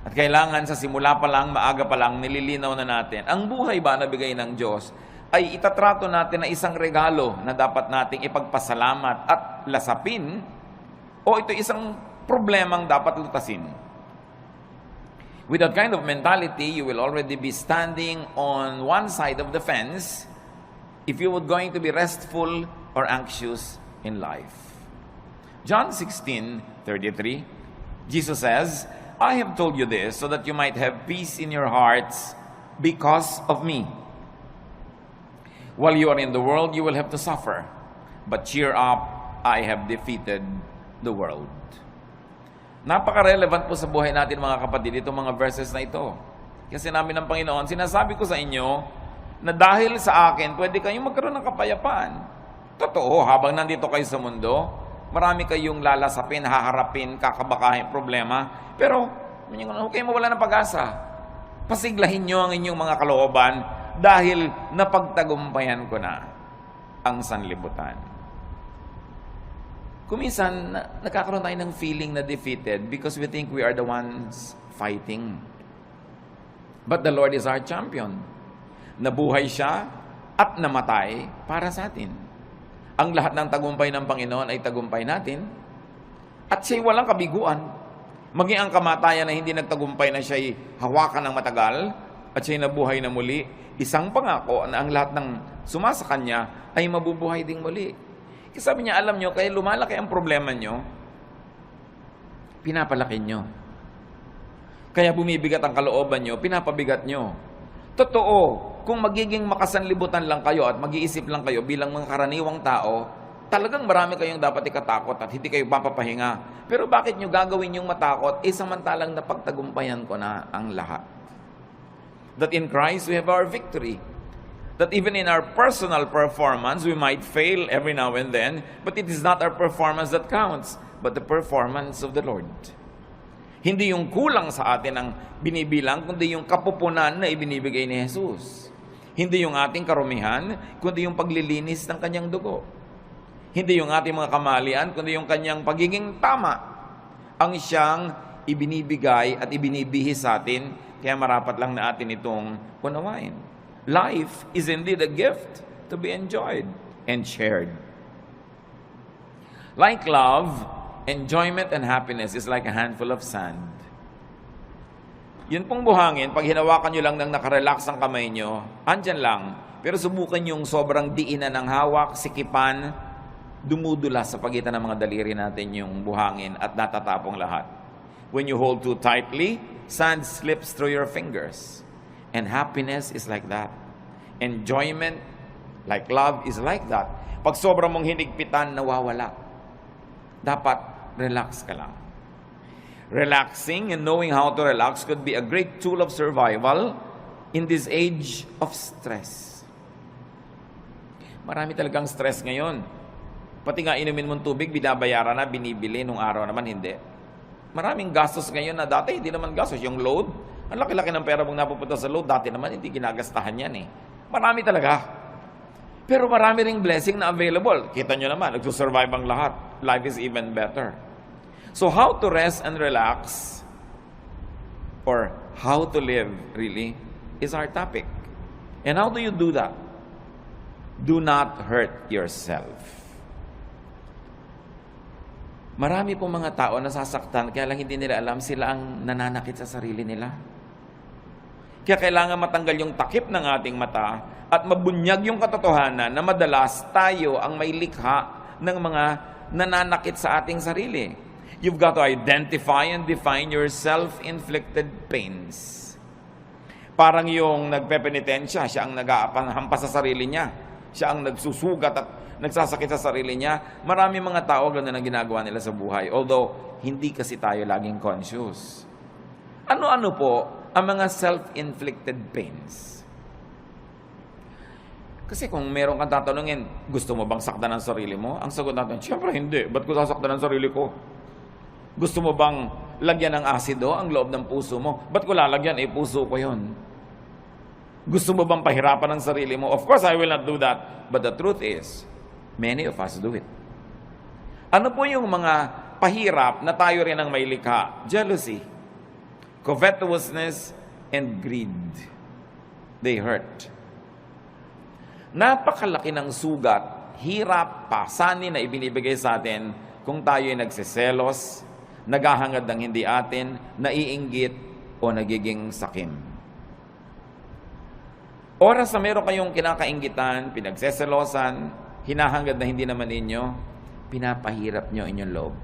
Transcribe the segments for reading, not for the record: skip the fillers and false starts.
At kailangan sa simula pa lang, maaga pa lang, nililinaw na natin. Ang buhay ba na bigay ng Diyos ay itatrato natin na isang regalo na dapat nating ipagpasalamat at lasapin, o ito isang problemang dapat lutasin. With that kind of mentality, you will already be standing on one side of the fence if you were going to be restful or anxious in life. John 16:33, Jesus says, I have told you this so that you might have peace in your hearts because of me. While you are in the world, you will have to suffer. But cheer up, I have defeated the world. Napaka-relevant po sa buhay natin mga kapatid, itong mga verses na ito. Kasi namin ng Panginoon, sinasabi ko sa inyo na dahil sa akin, pwede kayong magkaroon ng kapayapaan. Totoo, habang nandito kayo sa mundo, marami kayong lalasapin, haharapin, kakabakahin, problema. Pero, huwag kayong mawala ng pag-asa. Pasiglahin nyo ang inyong mga kalooban dahil napagtagumpayan ko na ang sanlibutan. Kuminsan, nagkakaroon tayo ng feeling na defeated because we think we are the ones fighting. But the Lord is our champion. Nabuhay siya at namatay para sa atin. Ang lahat ng tagumpay ng Panginoon ay tagumpay natin at siya'y walang kabiguan. Maging ang kamatayan na hindi nagtagumpay na siya'y hawakan ng matagal at siya'y nabuhay na muli, isang pangako na ang lahat ng sumasa kanya ay mabubuhay ding muli. Kasi sabi niya, alam nyo, kaya lumalaki ang problema nyo, pinapalaki nyo. Kaya bumibigat ang kalooban nyo, pinapabigat nyo. Totoo, kung magiging makasanlibutan lang kayo at mag-iisip lang kayo bilang mga karaniwang tao, talagang marami kayong dapat ikatakot at hindi kayo papapahinga. Pero bakit nyo gagawin yung matakot? Samantalang napagtagumpayan ko na ang lahat. That in Christ we have our victory. That even in our personal performance, we might fail every now and then, but it is not our performance that counts, but the performance of the Lord. Hindi yung kulang sa atin ang binibilang, kundi yung kapupunan na ibinibigay ni Jesus. Hindi yung ating karumihan, kundi yung paglilinis ng kanyang dugo. Hindi yung ating mga kamalian, kundi yung kanyang pagiging tama ang siyang ibinibigay at ibinibihis sa atin, kaya marapat lang na atin itong unawain. Life is indeed a gift to be enjoyed and shared. Like love, enjoyment and happiness is like a handful of sand. Yun pong buhangin, pag hinawakan nyo lang ng nakarelax ang kamay nyo, andyan lang. Pero subukan yung sobrang diinan ng hawak, sikipan, dumudulas sa pagitan ng mga daliri natin yung buhangin at natatapong lahat. When you hold too tightly, sand slips through your fingers. And happiness is like that. Enjoyment, like love, is like that. Pag sobrang mong hinigpitan, nawawala. Dapat relax ka lang. Relaxing and knowing how to relax could be a great tool of survival in this age of stress. Marami talagang stress ngayon. Pati nga inumin mong tubig, binabayaran na, binibili, nung araw naman hindi. Maraming gastos ngayon na dati hindi naman gastos. Yung load, ang laki-laki ng pera mong napupunta sa load, dati naman hindi ginagastahan yan eh. Marami talaga. Pero marami ring blessing na available. Kita nyo naman, nagsusurvive ang lahat. Life is even better. So how to rest and relax, or how to live really, is our topic. And how do you do that? Do not hurt yourself. Marami pong mga tao nasasaktan, kaya lang hindi nila alam sila ang nananakit sa sarili nila. Kaya kailangan matanggal yung takip ng ating mata at mabunyag yung katotohanan na madalas tayo ang may likha ng mga nananakit sa ating sarili. You've got to identify and define your self-inflicted pains. Parang yung nagpepenitensya, siya ang nag-aapanghampas sa sarili niya. Siya ang nagsusugat at nagsasakit sa sarili niya. Marami mga tao ganun ang ginagawa nila sa buhay. Although, hindi kasi tayo laging conscious. Ano-ano po ang mga self-inflicted pains? Kasi kung meron kang tatanungin, gusto mo bang saktan ang sarili mo? Ang sagot natin, siyempre hindi. Ba't ko sasaktan ang sarili ko? Gusto mo bang lagyan ng asido ang loob ng puso mo? Ba't ko lalagyan? Puso ko yun. Gusto mo bang pahirapan ang sarili mo? Of course, I will not do that. But the truth is, many of us do it. Ano po yung mga pahirap na tayo rin ang may likha? Jealousy. covetousness, and greed. They hurt. Napakalaki ng sugat, hirap, pasanin na ibinibigay sa atin kung tayo ay nagsiselos, naghahangad ng hindi atin, naiinggit, o nagiging sakim. Oras na meron kayong kinakainggitan, pinagseselosan, hinahangad na hindi naman inyo, pinapahirap nyo inyong loob.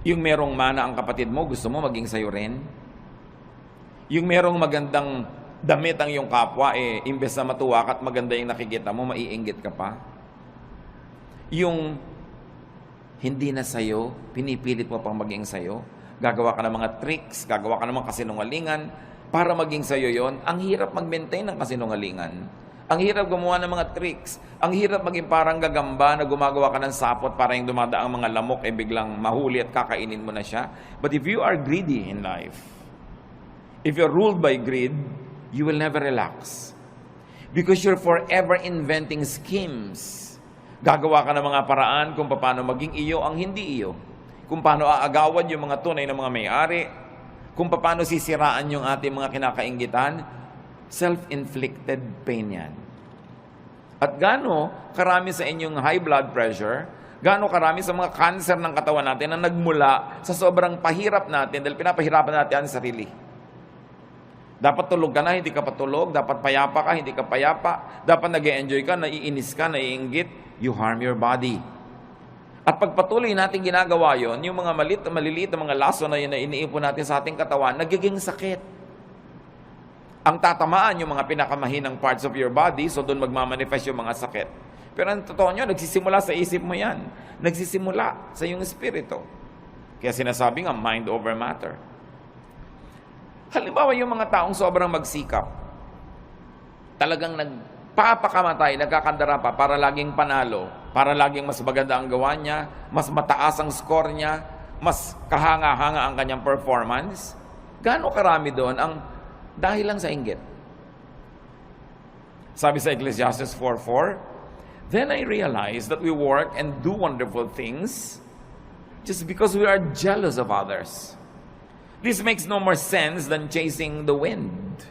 Yung merong mana ang kapatid mo, gusto mo maging sayo rin? Yung merong magandang damit ang iyong kapwa, imbes na matuwa ka at maganda yung nakikita mo, maiinggit ka pa? Yung hindi na sayo, pinipilit mo pang maging sayo, gagawa ka ng mga tricks, gagawa ka ng mga kasinungalingan, para maging sayo yon. Ang hirap mag-maintain ng kasinungalingan. Ang hirap gumawa ng mga tricks. Ang hirap maging parang gagamba na gumagawa ka ng sapot para yung dumadaang mga lamok biglang mahuli at kakainin mo na siya. But if you are greedy in life, if you're ruled by greed, you will never relax. Because you're forever inventing schemes. Gagawa ka ng mga paraan kung paano maging iyo ang hindi iyo. Kung paano aagawad yung mga tunay na mga may-ari. Kung paano sisiraan yung ating mga kinakainggitan. Self-inflicted pain yan. At gaano karami sa inyong high blood pressure, gaano karami sa mga cancer ng katawan natin na nagmula sa sobrang pahirap natin dahil pinapahirapan natin ang sarili. Dapat tulog ka na, hindi ka patulog. Dapat payapa ka, hindi ka payapa. Dapat nag-e-enjoy ka, naiinis ka, naiinggit. You harm your body. At pagpatuloy natin ginagawa yon, yung mga maliliit na mga laso na yun na iniipon natin sa ating katawan, nagiging sakit. Ang tatamaan yung mga pinakamahinang parts of your body, so doon magmamanifest yung mga sakit. Pero ang totoo nyo, nagsisimula sa isip mo yan. Nagsisimula sa iyong espiritu. Kaya sinasabi nga, mind over matter. Halimbawa yung mga taong sobrang magsikap, talagang nagpapakamatay, nagkakandara pa para laging panalo, para laging mas maganda ang gawa niya, mas mataas ang score niya, mas kahanga-hanga ang kanyang performance. Gaano karami doon ang dahil lang sa inggit. Sabi sa Ecclesiastes 4:4, "Then I realized that we work and do wonderful things just because we are jealous of others. This makes no more sense than chasing the wind."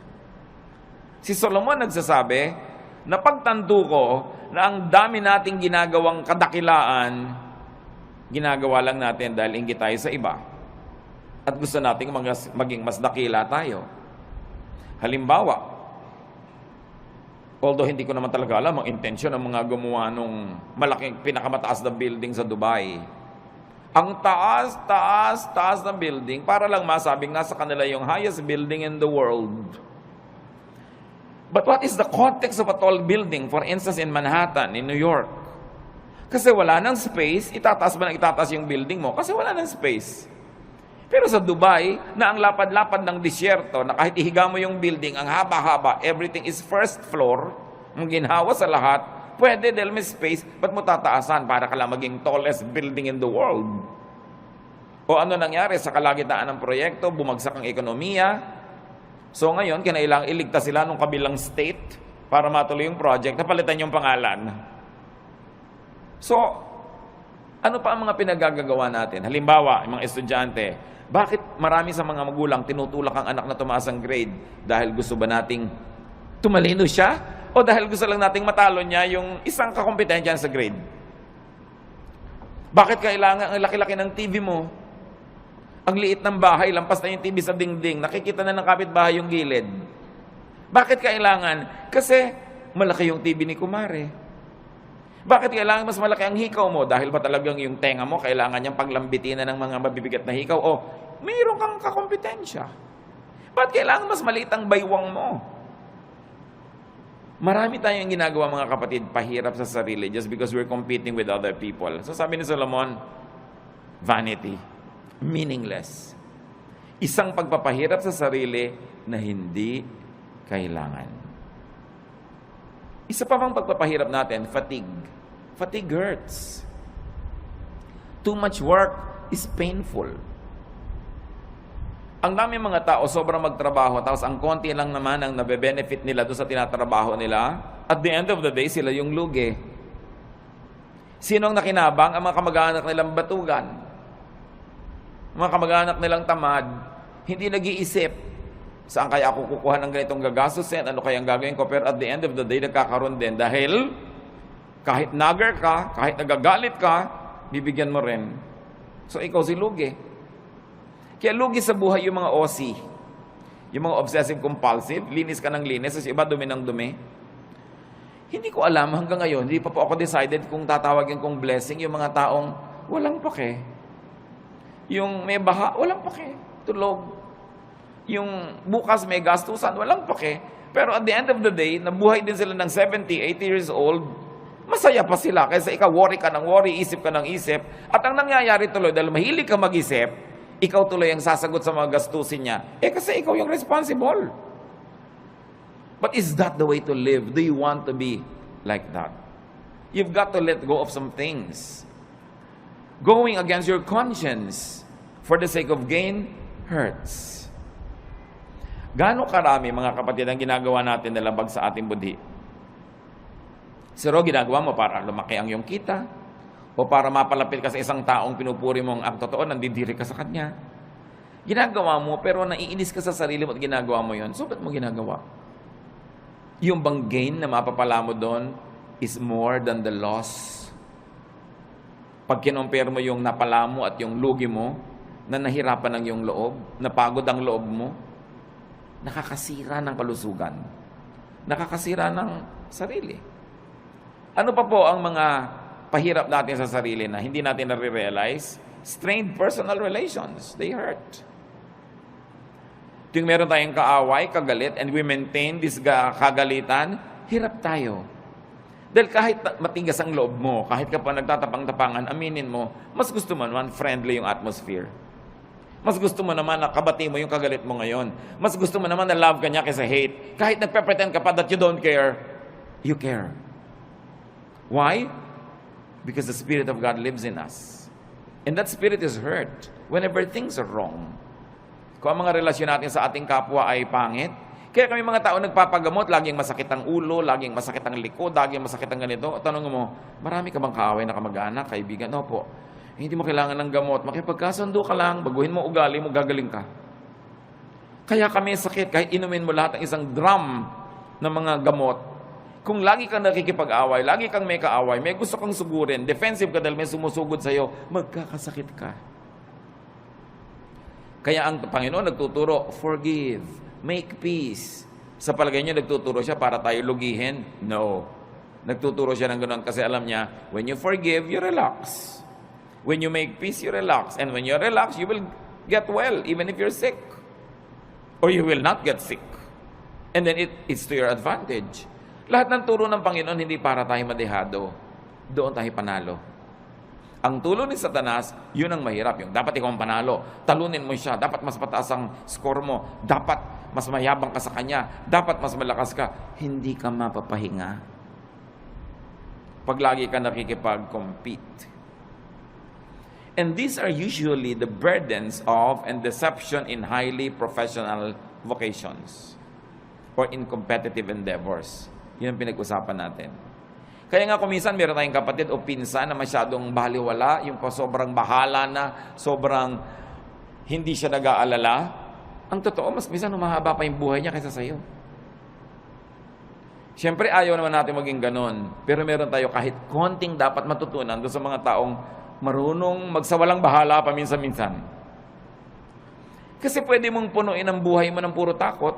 Si Solomon nagsasabi na pagtanto ko na ang dami nating ginagawang kadakilaan, ginagawa lang natin dahil inggit tayo sa iba. At gusto nating maging mas dakila tayo. Halimbawa, although hindi ko naman talaga alam ang intensyon ng mga gumawa nung malaking pinakamataas na building sa Dubai. Ang taas ng building para lang masabing nasa kanila yung highest building in the world. But what is the context of a tall building, for instance in Manhattan, in New York? Kasi wala nang space, itataas ba na itataas yung building mo? Kasi wala nang space. Pero sa Dubai, na ang lapad-lapad ng disyerto, na kahit ihiga mo yung building, ang haba-haba, everything is first floor, ang ginhawa sa lahat, pwede dahil may space, ba't mo tataasan para ka lang maging tallest building in the world? O ano nangyari sa kalagitnaan ng proyekto, bumagsak ang ekonomiya, so ngayon, kinailangang iligtas sila ng kabilang state para matuloy yung project, napalitan yung pangalan. So, ano pa ang mga pinagagagawa natin? Halimbawa, yung mga estudyante, bakit marami sa mga magulang tinutulak ang anak na tumaas ang grade? Dahil gusto ba nating tumalino siya? O dahil gusto lang nating matalo niya yung isang kakompetensya sa grade? Bakit kailangan ang laki-laki ng TV mo? Ang liit ng bahay, lampas na yung TV sa dingding, nakikita na ng kapitbahay yung gilid. Bakit kailangan? Kasi malaki yung TV ni Kumare. Bakit kailangan mas malaki ang hikaw mo? Dahil ba talagang yung tenga mo, kailangan niyang paglambitin na ng mga mabibigat na hikaw? O mayroon kang kakompetensya. Bakit kailangan mas maliit ang baywang mo? Marami tayong ginagawa mga kapatid, pahirap sa sarili just because we're competing with other people. So sabi ni Solomon, vanity, meaningless. Isang pagpapahirap sa sarili na hindi kailangan. Isa pa bang pagpapahirap natin, fatigue. Fatigue hurts. Too much work is painful. Ang dami mga tao sobrang magtrabaho tapos ang konti lang naman ang nabe-benefit nila doon sa tinatrabaho nila. At the end of the day, sila yung lugi. Sino ang nakinabang? Ang mga kamag-anak nilang batugan. Mga kamag-anak nilang tamad, hindi nag-iisip, saan kaya ako kukuha ng ganitong gagastusin? Ano kaya ang gagawin ko? Pero at the end of the day, nagkakaroon din. Dahil kahit nagger ka, kahit nagagalit ka, bibigyan mo rin. So ikaw si lugi. Kaya lugi sa buhay yung mga OC. Yung mga obsessive compulsive, linis ka ng linis, sa iba dumi ng dumi. Hindi ko alam hanggang ngayon, hindi pa po ako decided kung tatawagin kong blessing yung mga taong walang pake. Yung may baha, walang pake. Tulog. Yung bukas may gastusan, walang pake. Pero at the end of the day, nabuhay din sila ng 70, 80 years old, masaya pa sila. Kaysa ikaw, worry ka ng worry, isip ka ng isip. At ang nangyayari tuloy, dahil mahilig ka mag-isip, ikaw tuloy ang sasagot sa mga gastusin niya. Kasi ikaw yung responsible. But is that the way to live? Do you want to be like that? You've got to let go of some things. Going against your conscience for the sake of gain hurts. Gaano karami, mga kapatid, ang ginagawa natin na labag sa ating budhi? Siro, ginagawa mo para lumaki ang iyong kita? O para mapalapit ka sa isang taong pinupuri mong ang totoo, nandidiri ka sa kanya? Ginagawa mo, pero naiinis ka sa sarili mo at ginagawa mo yon. So, ba't mo ginagawa? Yung bang gain na mapapala mo doon is more than the loss. Pag kinompare mo yung napala mo at yung lugi mo, na nahirapan ang iyong loob, napagod ang loob mo, nakakasira ng kalusugan. Nakakasira ng sarili. Ano pa po ang mga pahirap natin sa sarili na hindi natin nare-realize? Strained personal relations. They hurt. Tuwing meron tayong kaaway, kagalit, and we maintain this kagalitan, hirap tayo. Dahil kahit matigas ang loob mo, kahit ka pa nagtatapang-tapangan, aminin mo, mas gusto mo naman friendly yung atmosphere. Mas gusto mo naman na kabati mo yung kagalit mo ngayon. Mas gusto mo naman na love ka niya kaysa hate. Kahit nagpe-pretend ka pa that you don't care, you care. Why? Because the Spirit of God lives in us. And that Spirit is hurt whenever things are wrong. Kung ang mga relasyon natin sa ating kapwa ay pangit, kaya kami mga tao nagpapagamot, laging masakit ang ulo, laging masakit ang likod, laging masakit ang ganito. Tanong mo, marami ka bang kaaway na kamag-anak, kaibigan? Opo. Hindi mo kailangan ng gamot. Makipagkasundo ka lang, baguhin mo ugali mo, gagaling ka. Kaya kami sakit, kahit inumin mo lahat ng isang drum ng mga gamot, kung lagi kang nakikipag-away, lagi kang may kaaway, may gusto kang sugurin, defensive ka dahil may sumusugod sa'yo, magkakasakit ka. Kaya ang Panginoon nagtuturo, forgive, make peace. Sa palagay niya, nagtuturo siya para tayo lugihin? No. Nagtuturo siya ng ganoon kasi alam niya, when you forgive, you relax. When you make peace, you relax. And when you relax, you will get well, even if you're sick. Or you will not get sick. And then it's to your advantage. Lahat ng turo ng Panginoon, hindi para tayo madehado. Doon tayo panalo. Ang tulo ni Satanas, yun ang mahirap. Yung dapat ikaw ang panalo. Talunin mo siya. Dapat mas pataas ang score mo. Dapat mas mayabang ka sa kanya. Dapat mas malakas ka. Hindi ka mapapahinga. Pag lagi ka nakikipag-compete. And these are usually the burdens of and deception in highly professional vocations or in competitive endeavors. Yun ang pinag-usapan natin. Kaya nga kuminsan meron tayong kapatid o pinsan na masyadong baliwala, yung sobrang bahala na, sobrang hindi siya nag-aalala. Ang totoo, mas minsan humahaba pa yung buhay niya kaysa sa'yo. Siyempre, ayaw naman natin maging ganon. Pero meron tayo kahit konting dapat matutunan doon sa mga taong marunong magsawalang bahala paminsan-minsan. Kasi pwede mong punuin ang buhay mo ng puro takot.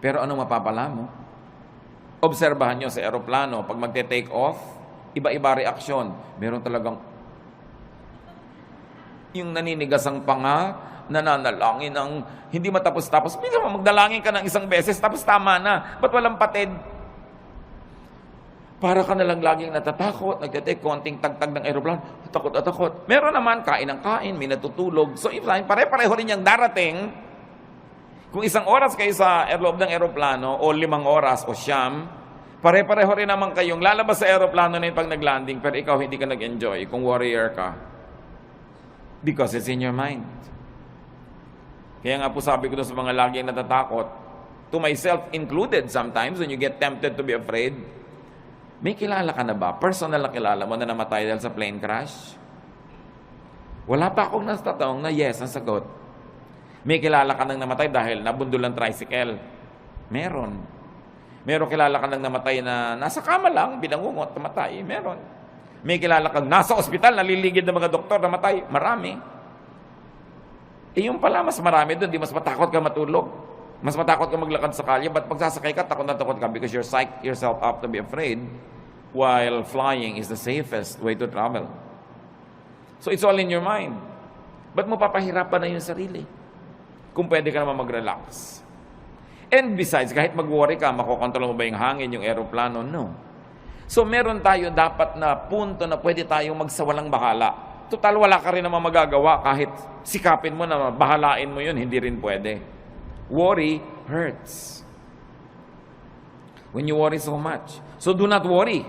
Pero anong mapapala mo? Obserbahan nyo sa aeroplano, pag magte-take off, iba-iba reaksyon. Meron talagang yung naninigas ang panga, nananalangin ng hindi matapos-tapos. Minsan magdalangin ka ng isang beses, tapos tama na. Ba't walang patid? Para ka nalang laging natatakot, nagte-take konting tagtag ng aeroplano, takot at takot. Meron naman, kain ng kain, may natutulog. So, pare-pareho rin yung darating. Kung 1 oras kayo sa loob ng aeroplano, o 5 oras, o siyam, pare-pareho rin naman kayong lalabas sa aeroplano na yung pag nag-landing, pero ikaw hindi ka nag-enjoy kung warrior ka. Because it's in your mind. Kaya nga po sabi ko doon sa mga laging natatakot, to myself included sometimes, when you get tempted to be afraid, may kilala ka na ba? Personal na kilala mo na namatay dahil sa plane crash? Wala pa akong nastatanong na yes ang sagot. May kilala ka nang namatay dahil nabundol ng tricycle. Meron. Meron kilala ka nang namatay na nasa kama lang, binangungot, namatay. Meron. May kilala kang nasa ospital, naliligid ng mga doktor, namatay. Marami. Yung pala, mas marami doon. Di mas matakot ka matulog. Mas matakot ka maglakad sa kalye. But pag sasakay ka, takot na takot ka because you're psyched yourself up to be afraid while flying is the safest way to travel. So it's all in your mind. Ba't mo papahirapan na yung sarili? Kung pwede ka naman mag-relax. And besides, kahit mag-worry ka, makokontrol mo ba yung hangin, yung aeroplano? No. So meron tayo dapat na punto na pwede tayong magsawalang bahala. Total, wala ka rin naman magagawa kahit sikapin mo na bahalain mo yun, hindi rin pwede. Worry hurts. When you worry so much. So do not worry.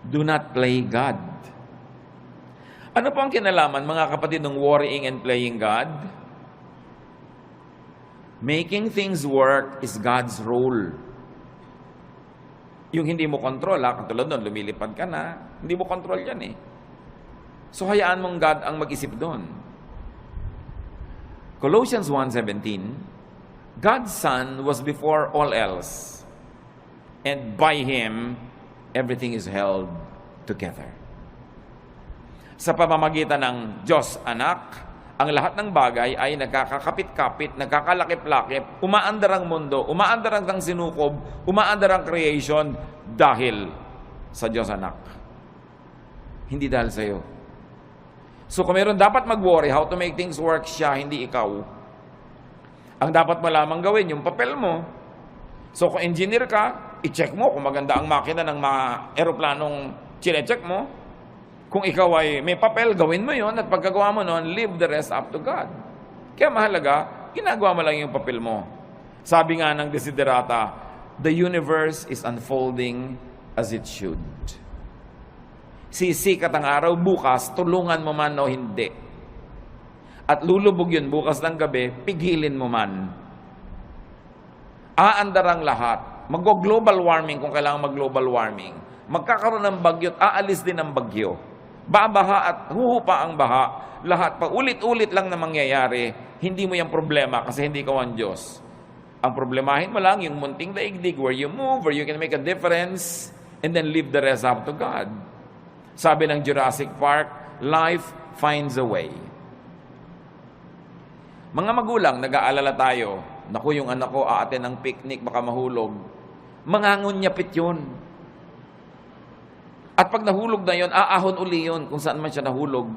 Do not play God. Ano po ang kinalaman, mga kapatid, ng worrying and playing God? Making things work is God's role. Yung hindi mo control, katulad nun, lumilipad ka na, hindi mo control yan eh. So hayaan mong God ang mag-isip doon. Colossians 1:17, God's Son was before all else, and by Him, everything is held together. Sa pamamagitan ng Diyos Anak, ang lahat ng bagay ay nagkakakapit-kapit, nagkakalakip-lakip, umaandar ang mundo, umaandar ang sinukob, umaandar ang creation dahil sa Diyos Anak. Hindi dahil sa iyo. So kung meron dapat mag-worry, how to make things work, siya, hindi ikaw. Ang dapat mo lamang gawin, yung papel mo. So kung engineer ka, i-check mo kung maganda ang makina ng mga aeroplanong chine-check mo. Kung ikaw ay may papel, gawin mo yon at pagkagawa mo nun, leave the rest up to God. Kaya mahalaga, ginagawa mo lang yung papel mo. Sabi nga ng Desiderata, the universe is unfolding as it should. Sisikat ang araw bukas, tulungan mo man o hindi. At lulubog yun bukas ng gabi, pigilin mo man. Aandar ang lahat. Mag-global warming kung kailangan mag-global warming. Magkakaroon ng bagyo at aalis din ang bagyo. Babaha at huhupa ang baha. Lahat pa ulit-ulit lang na mangyayari. Hindi mo yung problema kasi hindi ka ang Diyos. Ang problemahin mo lang yung munting daigdig where you move, where you can make a difference, and then leave the rest up to God. Sabi ng Jurassic Park, life finds a way. Mga magulang, nag-aalala tayo, naku, yung anak ko aaten ng picnic, baka mahulog. Mangangunyapit yun. At pag nahulog na yon, aahon uli yun kung saan man siya nahulog.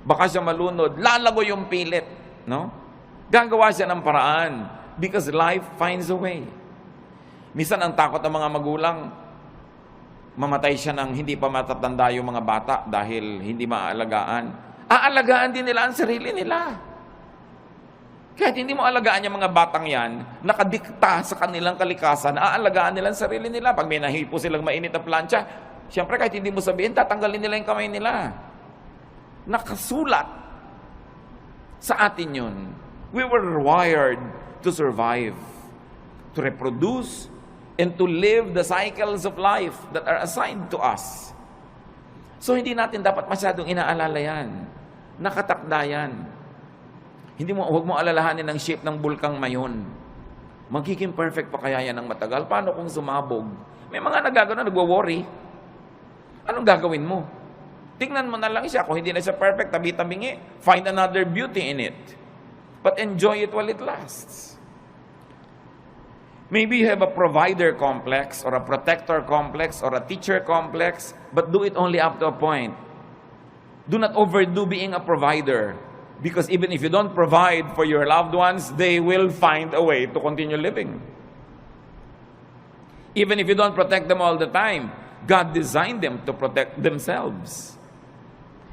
Baka siya malunod, lalago yung pilit. No? Gagawa siya ng paraan because life finds a way. Minsan ang takot ng mga magulang, mamatay siya ng hindi pa matatanda yung mga bata dahil hindi maaalagaan. Aalagaan din nila ang sarili nila. Kahit hindi mo alagaan yung mga batang yan, nakadikta sa kanilang kalikasan, aalagaan nila ang sarili nila. Pag may nahipo silang mainit na plancha, siyempre kahit hindi mo sabihin, tatanggalin nila yung kamay nila. Nakasulat sa atin yun. We were wired to survive, to reproduce, and to live the cycles of life that are assigned to us. So hindi natin dapat masyadong inaalala yan. Nakatakda yan. Huwag mo alalahanin ang shape ng bulkang mayon. Magiging perfect pa kaya yan ng matagal? Paano kung sumabog? May mga nagagano, nagwo-worry. Anong gagawin mo? Tingnan mo na lang siya. Kung hindi na siya perfect, tabi-tabingi, find another beauty in it. But enjoy it while it lasts. Maybe you have a provider complex, or a protector complex, or a teacher complex, but do it only up to a point. Do not overdo being a provider. Because even if you don't provide for your loved ones, they will find a way to continue living. Even if you don't protect them all the time, God designed them to protect themselves.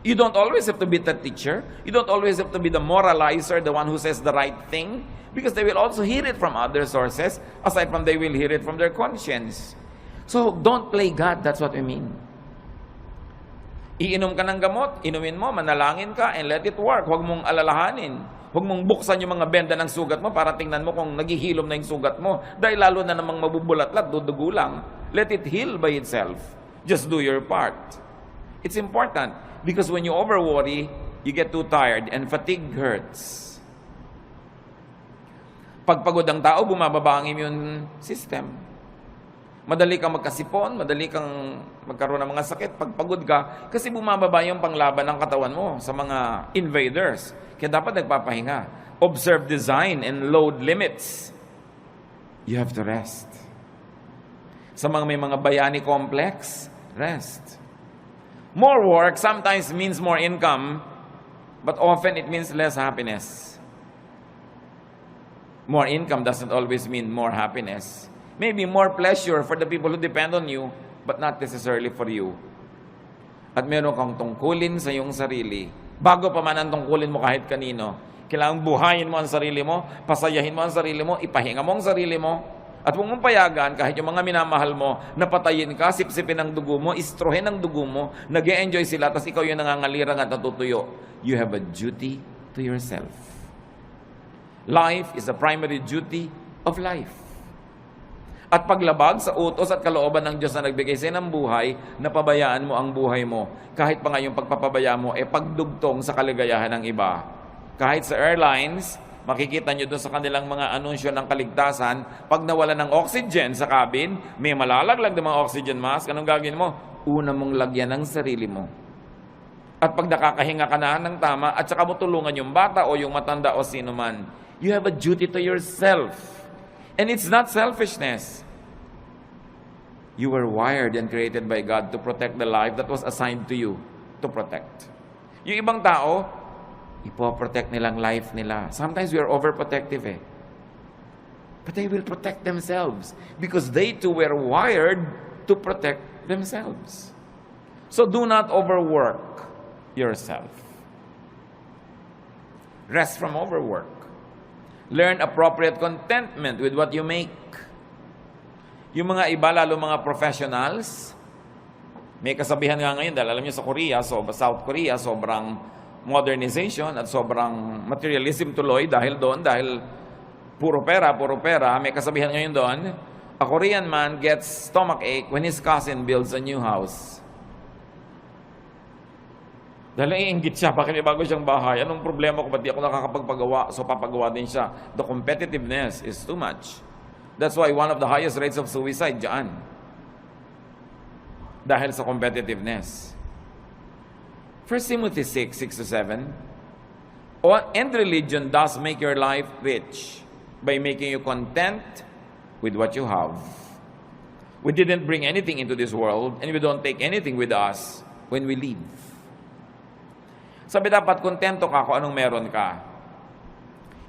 You don't always have to be the teacher. You don't always have to be the moralizer, the one who says the right thing, because they will also hear it from other sources, aside from they will hear it from their conscience. So don't play God, that's what we mean. Iinom ka ng gamot, inumin mo, manalangin ka, and let it work. Huwag mong alalahanin. Huwag mong buksan yung mga benda ng sugat mo para tingnan mo kung naghihilom na yung sugat mo. Dahil lalo na namang mabubulat-lat, dudugo lang. Let it heal by itself. Just do your part. It's important. Because when you over-worry, you get too tired and fatigue hurts. Pag pagod ang tao, bumababa ang immune system. Madali kang magkasipon, madali kang magkaroon ng mga sakit pag pagod ka kasi bumababa yung panglaban ng katawan mo sa mga invaders. Kaya dapat nagpapahinga. Observe design and load limits. You have to rest. Sa mga may mga bayani complex, rest. More work sometimes means more income, but often it means less happiness. More income doesn't always mean more happiness. Maybe more pleasure for the people who depend on you, but not necessarily for you. At meron kang tungkulin sa iyong sarili. Bago pa man ang tungkulin mo kahit kanino, kailangang buhayin mo ang sarili mo, pasayahin mo ang sarili mo, ipahinga mo ang sarili mo, at huwag mong payagan kahit yung mga minamahal mo, napatayin ka, sipsipin ang dugo mo, istrohin ang dugo mo, nag-e-enjoy sila, tapos ikaw yung nangangalirang at natutuyo. You have a duty to yourself. Life is the primary duty of life. At paglabag sa utos at kalooban ng Diyos na nagbigay sa'yo ng buhay, napabayaan mo ang buhay mo. Kahit pa nga yung pagpapabaya mo, pagdugtong sa kaligayahan ng iba. Kahit sa airlines, makikita nyo doon sa kanilang mga anunsyo ng kaligtasan, pag nawala ng oxygen sa cabin, may malalaglag ng mga oxygen mask, anong gagawin mo? Una mong lagyan ng sarili mo. At pag nakakahinga ka na ng tama, at saka mo tulungan yung bata o yung matanda o sino man, you have a duty to yourself. And it's not selfishness. You were wired and created by God to protect the life that was assigned to you to protect. Yung ibang tao, ipoprotect nilang life nila. Sometimes we are overprotective But they will protect themselves because they too were wired to protect themselves. So do not overwork yourself. Rest from overwork. Learn appropriate contentment with what you make. Yung mga iba, lalo mga professionals, may kasabihan nga ngayon, dahil alam niyo sa Korea, South Korea, sobrang modernization at sobrang materialism tuloy dahil puro pera, may kasabihan ngayon doon, a Korean man gets stomachache when his cousin builds a new house. Dahil naiinggit siya, bakit may bago siyang bahay? Anong problema ko? Ba't di ako nakakapagpagawa? So papagawa din siya. The competitiveness is too much. That's why one of the highest rates of suicide dyan. Dahil sa competitiveness. 1 Timothy 6:6-7, and religion does make your life rich by making you content with what you have. We didn't bring anything into this world, and we don't take anything with us when we leave. Sabi dapat kontento ka kung anong meron ka.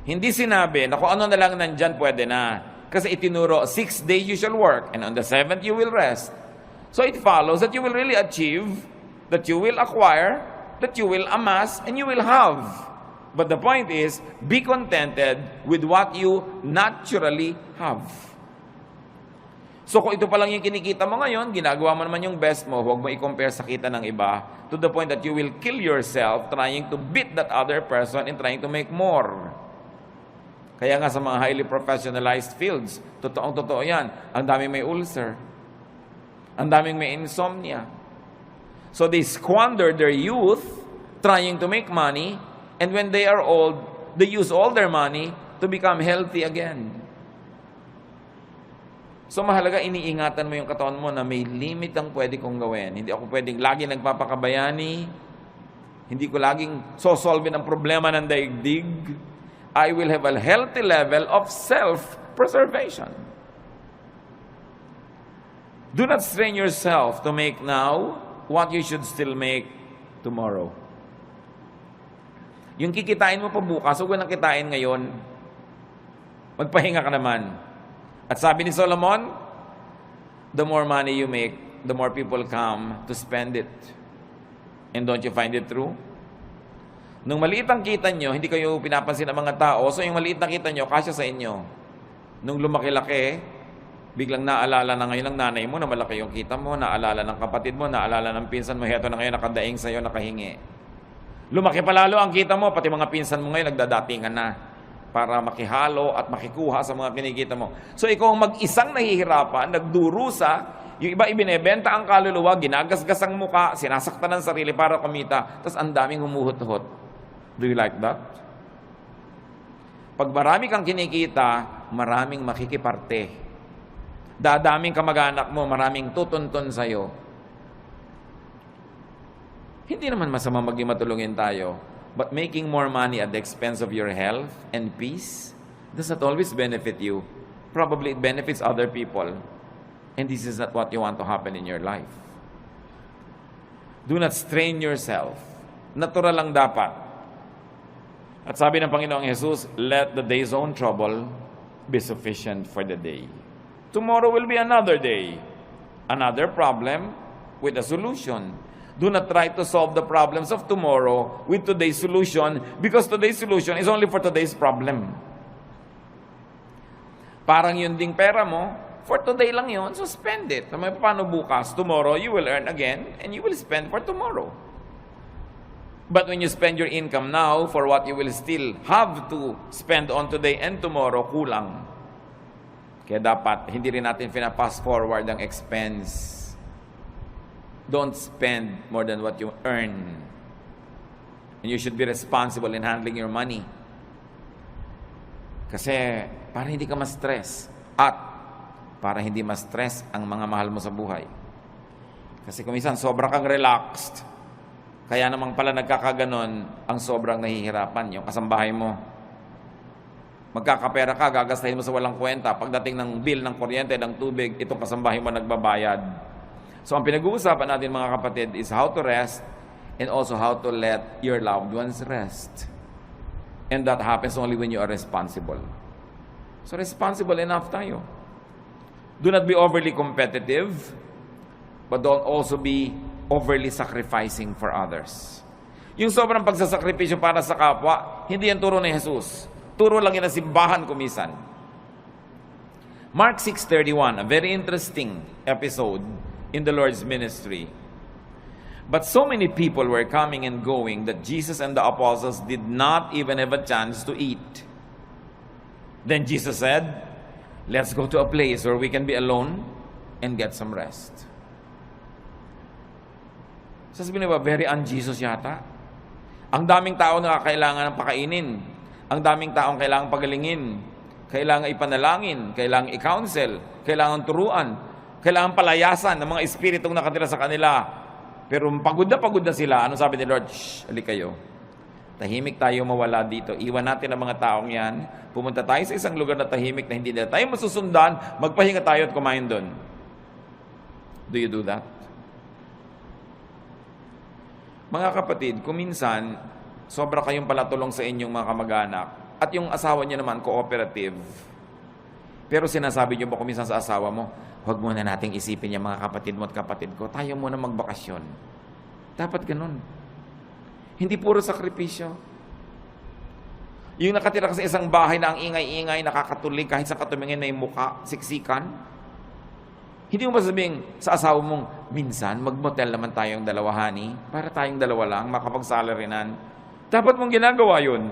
Hindi sinabi na kung ano na lang nandyan pwede na. Kasi itinuro, 6 days you shall work, and on the 7th you will rest. So it follows that you will really achieve, that you will acquire, that you will amass, and you will have. But the point is, be contented with what you naturally have. So kung ito pa lang yung kinikita mo ngayon, ginagawa mo naman yung best mo, huwag mo i-compare sa kita ng iba to the point that you will kill yourself trying to beat that other person and trying to make more. Kaya nga sa mga highly professionalized fields, totoong-totoo yan, ang daming may ulcer, ang daming may insomnia. So they squander their youth trying to make money, and when they are old, they use all their money to become healthy again. So mahalaga, iniingatan mo yung katawan mo na may limit ang pwede kong gawin. Hindi ako pwedeng lagi nagpapakabayani. Hindi ko laging sosolve ang problema ng daigdig. I will have a healthy level of self-preservation. Do not strain yourself to make now what you should still make tomorrow. Yung kikitain mo pa bukas, huwag nang kitain ngayon. Magpahinga ka naman. At sabi ni Solomon, the more money you make, the more people come to spend it. And don't you find it true? Nung maliit ang kita nyo, hindi kayo pinapansin ng mga tao, so yung maliit na kita nyo, kasya sa inyo. Nung lumaki-laki, biglang naalala na ngayon ng nanay mo na malaki yung kita mo, naalala ng kapatid mo, naalala ng pinsan mo, heto na ngayon nakadaing sa'yo, nakahingi. Lumaki pa lalo ang kita mo, pati mga pinsan mo ngayon nagdadatingan na para makihalo at makikuha sa mga kinikita mo. So ikaw ang mag-isang nahihirapan, nagdurusa, Yung iba ibinebenta ang kaluluwa, ginagasgas ang muka, sinasaktan ang sarili para kumita, tapos ang daming humuhot-hot. Do you like that? Pag marami kang kinikita, maraming makikiparte. Dadaming kamag-anak mo, maraming tutuntun sa'yo. Hindi naman masama maging matulungin tayo, but making more money at the expense of your health and peace does not always benefit you. Probably it benefits other people. And this is not what you want to happen in your life. Do not strain yourself. Natural lang dapat. At sabi ng Panginoong Jesus, let the day's own trouble be sufficient for the day. Tomorrow will be another day. Another problem with a solution. Do not try to solve the problems of tomorrow with today's solution because today's solution is only for today's problem. Parang yun ding pera mo, for today lang yun, so spend it. Paano bukas? Tomorrow, you will earn again and you will spend for tomorrow. But when you spend your income now for what you will still have to spend on today and tomorrow, kulang. Kaya dapat, hindi rin natin fast forward ang expense. Don't spend more than what you earn. And you should be responsible in handling your money. Kasi para hindi ka ma-stress at para hindi ma-stress ang mga mahal mo sa buhay. Kasi kung minsan sobrang kang relaxed, kaya namang pala nagkakaganon ang sobrang nahihirapan yung kasambahay mo. Magkakapera ka, gagastahin mo sa walang kwenta. Pagdating ng bill ng kuryente, ng tubig, itong kasambahay mo nagbabayad. So ang pinag-uusapan natin mga kapatid is how to rest and also how to let your loved ones rest. And that happens only when you are responsible. So responsible enough tayo. Do not be overly competitive, but don't also be overly sacrificing for others. Yung sobrang pagsasakripisyo para sa kapwa, hindi yan turo ni Jesus. Turo lang yan ng simbahan kumisan. Mark 6:31, a very interesting episode in the Lord's ministry. But so many people were coming and going that Jesus and the apostles did not even have a chance to eat. Then Jesus said, let's go to a place where we can be alone and get some rest. Sasabihin niyo ba, very un-Jesus yata? Ang daming tao na kailangan ng pakainin. Ang daming taong kailangan pagalingin. Kailangan ipanalangin. Kailangan i-counsel. Kailangan turuan. Kailangan palayasan ng mga espiritong nakatira sa kanila. Pero pagod na sila. Ano sabi ni Lord? Shh, alik kayo. Tahimik tayo mawala dito. Iwan natin ang mga taong yan. Pumunta tayo sa isang lugar na tahimik na hindi na tayo masusundan. Magpahinga tayo at kumain doon. Do you do that? Mga kapatid, kung minsan, sobra kayong palatulong sa inyong mga kamag-anak at yung asawa niyo naman cooperative. Pero sinasabi niyo ba kung minsan sa asawa mo, huwag muna nating isipin yung mga kapatid mo at kapatid ko. Tayo muna magbakasyon. Dapat ganun. Hindi puro sakripisyo. Yung nakatira ka sa isang bahay na ang ingay-ingay, nakakatulig kahit sa katumingin na yung muka, siksikan. Hindi mo masabing sa asawa mong, minsan magmotel naman tayong dalawa, honey, para tayong dalawa lang, makapag-salarinan. Dapat mong ginagawa yun.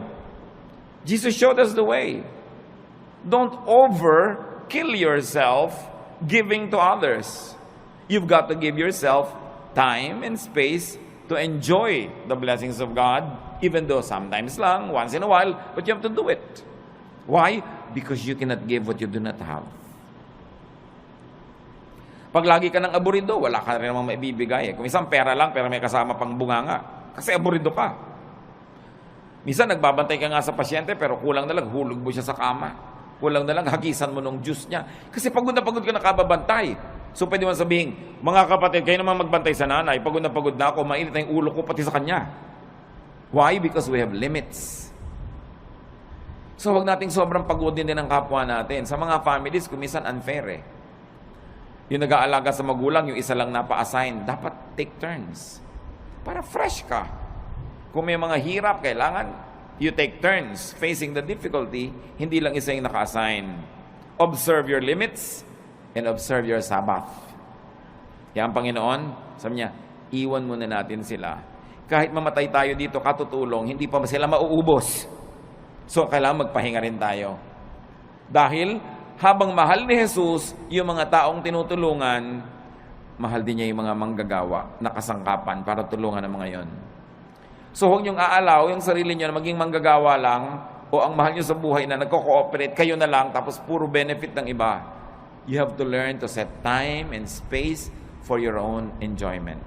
Jesus showed us the way. Don't overkill yourself giving to others. You've got to give yourself time and space to enjoy the blessings of God, even though sometimes lang, once in a while, but you have to do it. Why? Because you cannot give what you do not have. Pag lagi ka ng aburido, wala ka rin namang maibibigay. Kung isang pera lang, pero may kasama pang bunganga, kasi aburido ka. Minsan, nagbabantay ka nga sa pasyente, pero kulang na lang, hulog mo siya sa kama. Kulang na lang, hagisan mo ng juice niya. Kasi pagod na pagod ka nakababantay. So, pwede mo sabihin, mga kapatid, kayo naman magbantay sa nanay, pagod na ako, mainit na yung ulo ko pati sa kanya. Why? Because we have limits. So, wag nating sobrang pagodin din ang kapwa natin. Sa mga families, kumisan unfair eh. Yung nag-aalaga sa magulang, yung isa lang napa-assign, dapat take turns. Para fresh ka. Kung may mga hirap, kailangan you take turns facing the difficulty, hindi lang isa yung naka-assign. Observe your limits and observe your Sabbath. Kaya ang Panginoon, sabi niya, iwan muna natin sila. Kahit mamatay tayo dito, katutulong, hindi pa sila mauubos. So, kailangan magpahinga rin tayo. Dahil, habang mahal ni Jesus yung mga taong tinutulungan, mahal din niya yung mga manggagawa na kasangkapan para tulungan ang mga yon. So huwag niyong aalaw yung sarili niyo na maging manggagawa lang o ang mahal niyo sa buhay na nagko-cooperate, kayo na lang, tapos puro benefit ng iba. You have to learn to set time and space for your own enjoyment.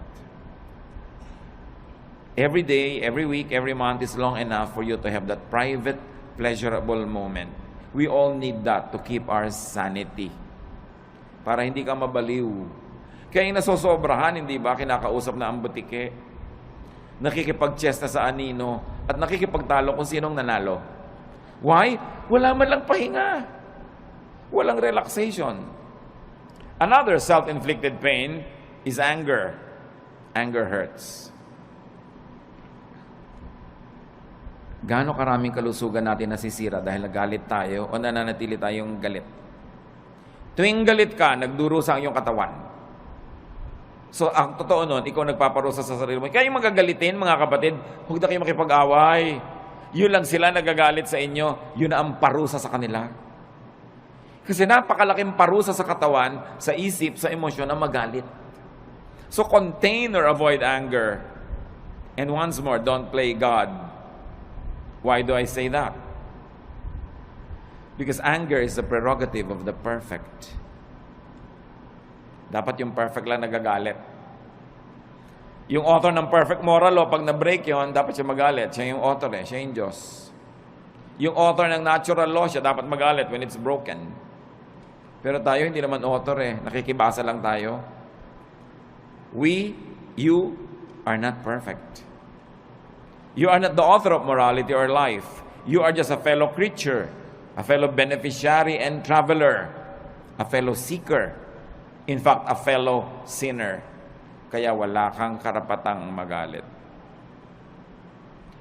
Every day, every week, every month is long enough for you to have that private, pleasurable moment. We all need that to keep our sanity. Para hindi ka mabaliw. Kaya yung nasosobrahan, hindi ba, kinakausap na ang butike, nakikipag-chess na sa anino, at nakikipagtalo kung sinong nanalo. Why? Wala man lang pahinga. Walang relaxation. Another self-inflicted pain is anger. Anger hurts. Gaano karaming kalusugan natin nasisira dahil nagalit tayo o nananatili tayong galit? Tuwing galit ka, nagdurusa ang iyong katawan. So, ang totoo nun, ikaw nagpaparusa sa sarili mo. Kaya yung magagalitin, mga kapatid, huwag na kayo makipag-away. Yun lang sila nagagalit sa inyo, yun na ang parusa sa kanila. Kasi napakalaking parusa sa katawan, sa isip, sa emosyon na magalit. So, contain or avoid anger. And once more, don't play God. Why do I say that? Because anger is the prerogative of the perfect. Dapat yung perfect lang nagagalit. Yung author ng perfect moral law, pag na-break yun, dapat siya magalit. Siya yung author siya yung Diyos. Yung author ng natural law, siya dapat magalit when it's broken. Pero tayo, hindi naman author nakikibasa lang tayo. You are not perfect. You are not the author of morality or life. You are just a fellow creature, a fellow beneficiary and traveler, a fellow seeker, in fact, a fellow sinner. Kaya wala kang karapatang magalit.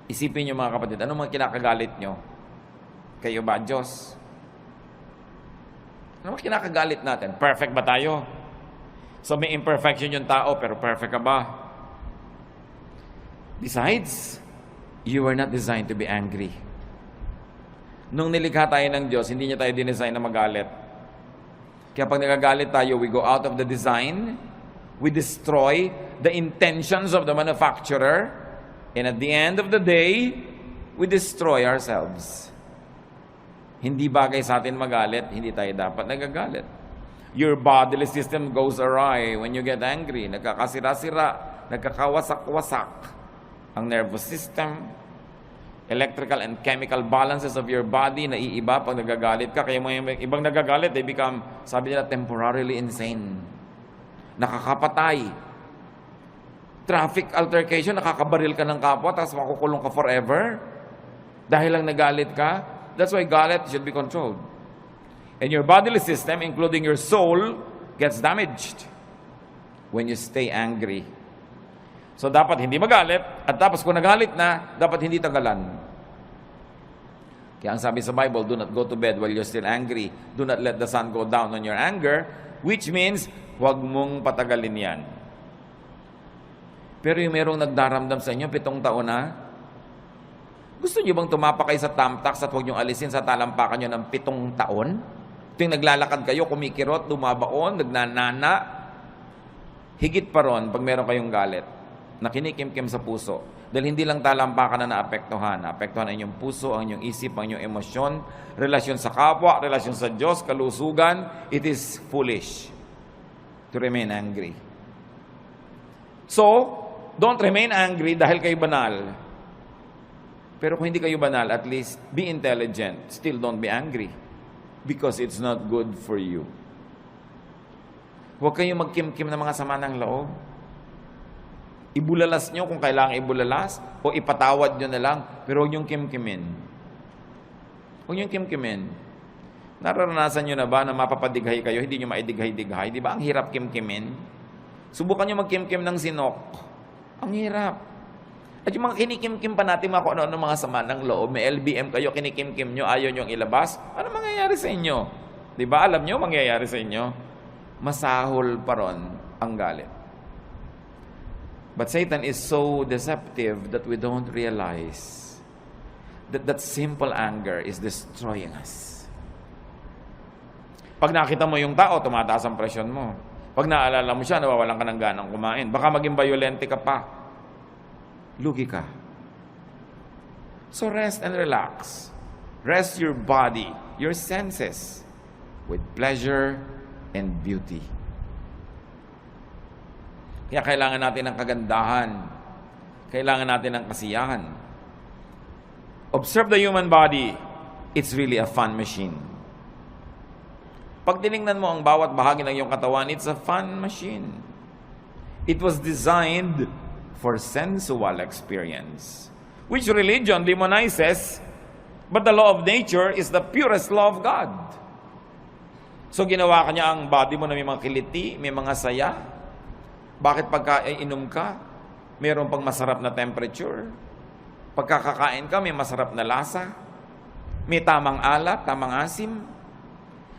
Isipin niyo mga kapatid, ano mga kinakagalit nyo? Kayo ba, Diyos? Ano mga kinakagalit natin? Perfect ba tayo? So may imperfection yung tao, pero perfect ka ba? Besides, you were not designed to be angry. Nung nilikha tayo ng Diyos, hindi niya tayo dinesign na magalit. Kaya pag nagagalit tayo, we go out of the design, we destroy the intentions of the manufacturer, and at the end of the day, we destroy ourselves. Hindi bagay sa atin magalit, hindi tayo dapat nagagalit. Your bodily system goes awry when you get angry. Nagkakasira-sira, nagkakawasak-wasak ang nervous system, electrical and chemical balances of your body naiiba pag nagagalit ka. Kaya mga ibang nagagalit, they become, sabi nila, temporarily insane. Nakakapatay. Traffic altercation, nakakabaril ka ng kapwa, tapos makukulong ka forever. Dahil lang nagalit ka. That's why galit should be controlled. And your bodily system, including your soul, gets damaged when you stay angry. So, dapat hindi magalit, at tapos kung nagalit na, dapat hindi tagalan. Kaya ang sabi sa Bible, do not go to bed while you're still angry. Do not let the sun go down on your anger, which means, huwag mong patagalin yan. Pero yung merong nagdaramdam sa inyo, 7 taon na, gusto niyo bang tumapak kayo sa tamtax at huwag niyong alisin sa talampakan niyo ng 7 taon? Tuwing naglalakad kayo, kumikirot, dumabaon, nagnanana, higit pa ron pag meron kayong galit na kinikimkim sa puso. Dahil hindi lang talampakan na naapektuhan. Naapektuhan ang inyong puso, ang inyong isip, ang inyong emosyon, relasyon sa kapwa, relasyon sa Diyos, kalusugan. It is foolish to remain angry. So, don't remain angry dahil kayo banal. Pero kung hindi kayo banal, at least be intelligent. Still don't be angry because it's not good for you. Huwag kayong magkimkim ng mga sama ng loob. Ibulalas nyo kung kailangan ibulalas o ipatawad nyo na lang, pero huwag niyong kimkimin. Huwag niyong kimkimin. Nararanasan nyo na ba na mapapadighay kayo, hindi nyo maidighay-dighay? Di ba ang hirap kimkimin? Subukan nyo magkimkim ng sinok. Ang hirap. At yung mga kinikimkim pa natin mga kung ano mga sama ng loob, may LBM kayo, kinikimkim nyo, ayaw nyo ilabas, ano mangyayari sa inyo? Di ba? Alam nyo mangyayari sa inyo? Masahol pa ron ang galit. But Satan is so deceptive that we don't realize that simple anger is destroying us. Pag nakita mo yung tao, tumataas ang presyon mo. Pag naalala mo siya, nawawalan ka ng ganang kumain. Baka maging violente ka pa. Lugi ka. So rest and relax. Rest your body, your senses, with pleasure and beauty. Kaya kailangan natin ng kagandahan. Kailangan natin ng kasiyahan. Observe the human body. It's really a fun machine. Pag tinignan mo ang bawat bahagi ng iyong katawan, it's a fun machine. It was designed for sensual experience, which religion demonizes, but the law of nature is the purest law of God. So ginawa kanya ang body mo na may mga kiliti, may mga saya. Bakit pagka inom ka, mayroon pang masarap na temperature? Pagkakakain ka, may masarap na lasa? May tamang alat, tamang asim?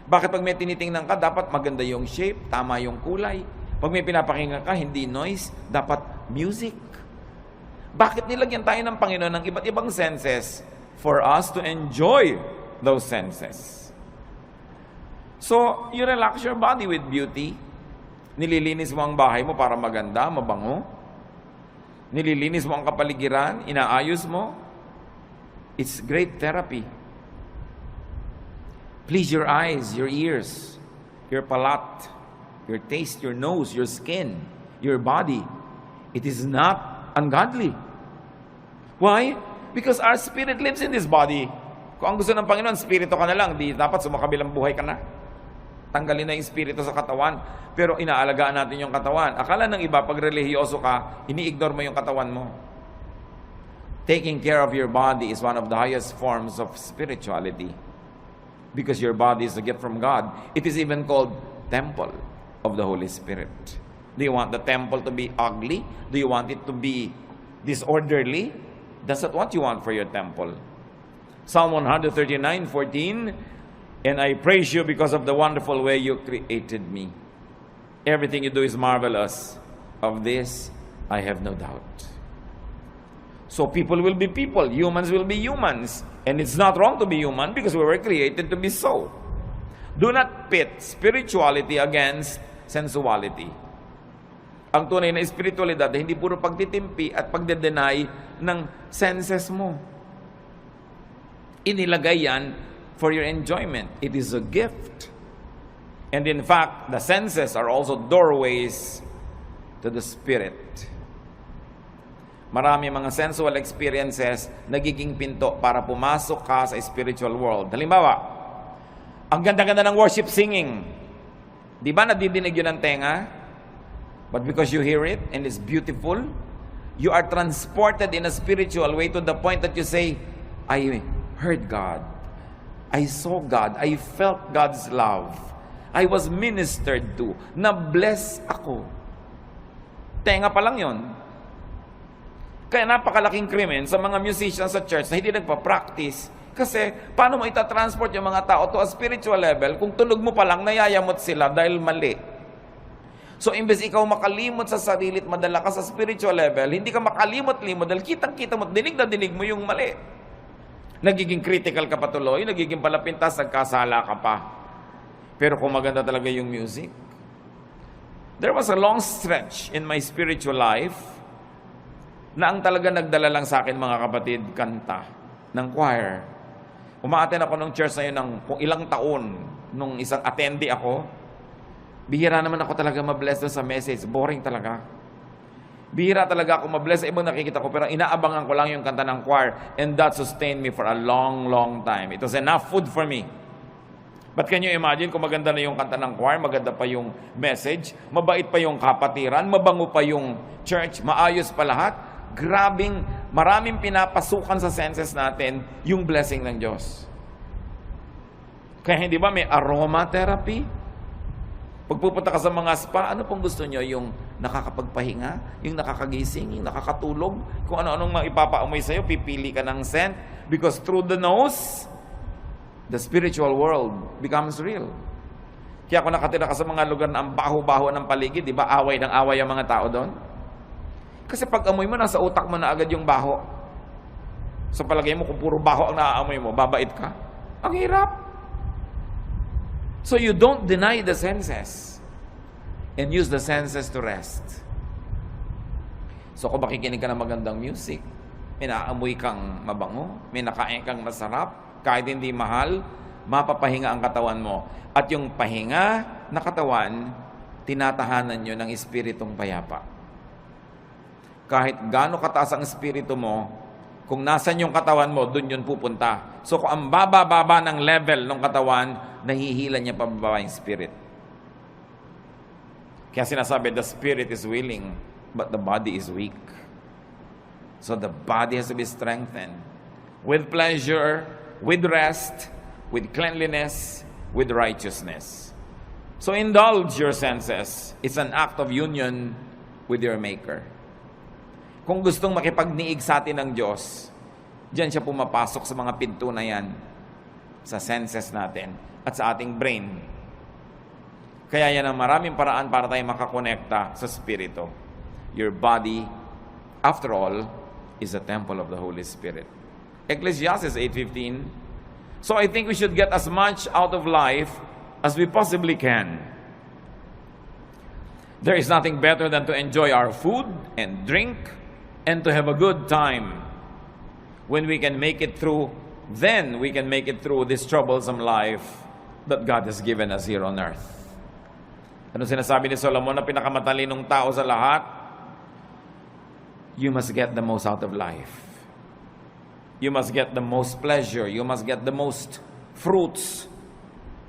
Bakit pag may tinitingnan ka, dapat maganda yung shape, tama yung kulay? Pag may pinapakinggan ka, hindi noise, dapat music. Bakit nilagyan tayo ng Panginoon ng iba't ibang senses? For us to enjoy those senses. So, you relax your body with beauty. Nililinis mo ang bahay mo para maganda, mabango. Nililinis mo ang kapaligiran, inaayos mo. It's great therapy. Please your eyes, your ears, your palate, your taste, your nose, your skin, your body. It is not ungodly. Why? Because our spirit lives in this body. Kung ang gusto ng Panginoon, spirito ka na lang, di dapat sumakabilang buhay ka na. Tanggalin na yung spirito sa katawan. Pero inaalagaan natin yung katawan. Akala ng iba, pag relihiyoso ka, ini-ignore mo yung katawan mo. Taking care of your body is one of the highest forms of spirituality. Because your body is a gift from God. It is even called temple of the Holy Spirit. Do you want the temple to be ugly? Do you want it to be disorderly? That's not what you want for your temple. Psalm 139:14, and I praise you because of the wonderful way you created me. Everything you do is marvelous. Of this, I have no doubt. So people will be people. Humans will be humans. And it's not wrong to be human because we were created to be so. Do not pit spirituality against sensuality. Ang tunay na espiritualidad ay hindi puro pagtitimpi at pagde-deny ng senses mo. Inilagay yan for your enjoyment. It is a gift. And in fact, the senses are also doorways to the spirit. Marami mga sensual experiences nagiging pinto para pumasok ka sa spiritual world. Halimbawa, ang ganda-ganda ng worship singing. Di ba nadidinig yun ng tenga? But because you hear it and it's beautiful, you are transported in a spiritual way to the point that you say, I heard God. I saw God. I felt God's love. I was ministered to. Na-bless ako. Tenga pa lang yun. Kaya napakalaking krimen sa mga musicians sa church na hindi nagpa-practice. Kasi paano mo itatransport yung mga tao to a spiritual level kung tunog mo pa lang nayayamot sila dahil mali? So imbes ikaw makalimot sa sarili at madala ka sa spiritual level, hindi ka makalimot-limot dahil kitang-kita mo, dinig na dinig mo yung mali. Nagiging critical ka pa tuloy, nagiging palapintas, nagkasala ka pa. Pero kung maganda talaga yung music. There was a long stretch in my spiritual life na ang talaga nagdala lang sa akin, mga kapatid, kanta ng choir. Umaattend ako ng church na yun ng kung ilang taon, nung isang attendee ako. Bihira naman ako talaga mabless doon sa message. Boring talaga. Bihira talaga ako mabless sa ibang nakikita ko, pero inaabangan ko lang yung kanta ng choir, and that sustained me for a long, long time. It was enough food for me. But can you imagine kung maganda na yung kanta ng choir, maganda pa yung message, mabait pa yung kapatiran, mabango pa yung church, maayos pa lahat? Grabing, maraming pinapasukan sa senses natin yung blessing ng Diyos. Kaya hindi ba may aromatherapy? Pagpupunta ka sa mga spa, ano pong gusto nyo? Yung nakakapagpahinga, yung nakakagising, yung nakakatulog, kung ano-anong maipapaamoy sa'yo, pipili ka ng scent. Because through the nose, the spiritual world becomes real. Kaya kung nakatira ka sa mga lugar na ang baho-baho ng paligid, di ba away ng away ang mga tao doon? Kasi pag amoy mo, nasa utak mo na agad yung baho. Sa palagay mo, kung puro baho ang naaamoy mo, babait ka? Ang hirap. So you don't deny the senses. and use the senses to rest. So kung makikinig ka ng magandang music, may naamoy kang mabango, may nakain kang masarap, kahit hindi mahal, mapapahinga ang katawan mo. At yung pahinga na katawan, tinatahanan nyo ng espiritong payapa. Kahit gaano kataas ang espiritu mo, kung nasan yung katawan mo, dun yun pupunta. So kung ang baba-baba ng level ng katawan, nahihila niya pababa yung spirit. Kaya sinasabi, the spirit is willing, but the body is weak. So the body has to be strengthened. With pleasure, with rest, with cleanliness, with righteousness. So indulge your senses. It's an act of union with your Maker. Kung gustong makipagniig sa atin ng Diyos, diyan siya pumapasok sa mga pinto na yan, sa senses natin at sa ating brain. Kaya yan ang maraming paraan para tayo makakonekta sa Spirito. Your body, after all, is a temple of the Holy Spirit. Ecclesiastes 8:15. So I think we should get as much out of life as we possibly can. There is nothing better than to enjoy our food and drink and to have a good time. When we can make it through, then we can make it through this troublesome life that God has given us here on earth. Ano sinasabi ni Solomon na pinakamatalinong tao sa lahat? You must get the most out of life. You must get the most pleasure. You must get the most fruits.